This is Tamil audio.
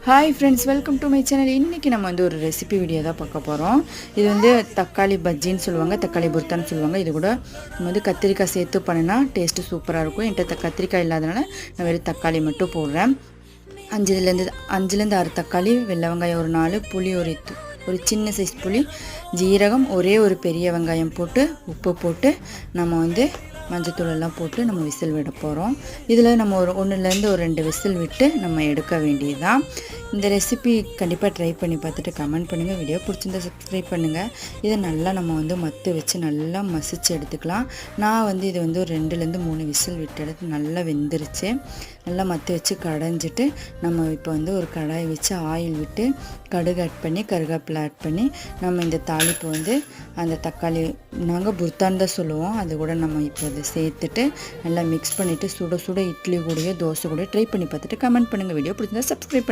Hi friends, welcome to my channel. இன்றைக்கி நம்ம ஒரு ரெசிபி வீடியோ தான் பார்க்க போகிறோம். இது தக்காளி பஜ்ஜின்னு சொல்லுவாங்க, தக்காளி புர்த்தான்னு சொல்லுவாங்க. இது கூட நம்ம கத்திரிக்காய் சேர்த்து பண்ணினா டேஸ்ட்டு சூப்பராக இருக்கும். என்கிட்ட கத்திரிக்காய் இல்லாதனால நான் வெறும் தக்காளி மட்டும் போடுறேன். 5 தக்காளி, வெள்ளை வெங்காயம் ஒரு 4, புளி ஒரு சின்ன சைஸ் புளி, ஜீரகம், ஒரே ஒரு பெரிய வெங்காயம் போட்டு உப்பு போட்டு நம்ம மஞ்சத்தூள் எல்லாம் போட்டு நம்ம விசில் விட போகிறோம். இதில் நம்ம ஒரு 1லேருந்து ஒரு 2 விசில் விட்டு நம்ம எடுக்க வேண்டியதுதான். இந்த ரெசிபி கண்டிப்பாக ட்ரை பண்ணி பார்த்துட்டு கமெண்ட் பண்ணுங்கள். வீடியோ பிடிச்சிருந்தா சப்ஸ்கிரைப் பண்ணுங்கள். இதை நல்லா நம்ம மத்து வச்சு நல்லா மசிச்சு எடுத்துக்கலாம். நான் இது ஒரு 2லேருந்து 3 விசில் விட்டு எடுத்து நல்லா வெந்துருச்சு. நல்லா மத்து வச்சு கடைஞ்சிட்டு நம்ம இப்போ ஒரு கடாய் வச்சு ஆயில் விட்டு கடுகு ஆட் பண்ணி கருவேப்பிலை ஆட் பண்ணி நம்ம இந்த தாளிப்பு அந்த தக்காளி நாங்கள் புர்த்தான் தான் சொல்லுவோம், அது கூட நம்ம இப்போ அதை சேர்த்துட்டு நல்லா மிக்ஸ் பண்ணிவிட்டு சுட சுட இட்லி கூடயோ தோசை கூட ட்ரை பண்ணி பார்த்துட்டு கமெண்ட் பண்ணுங்கள். வீடியோ பிடிச்சிருந்தா சப்ஸ்கிரைப் பண்ணுங்கள்.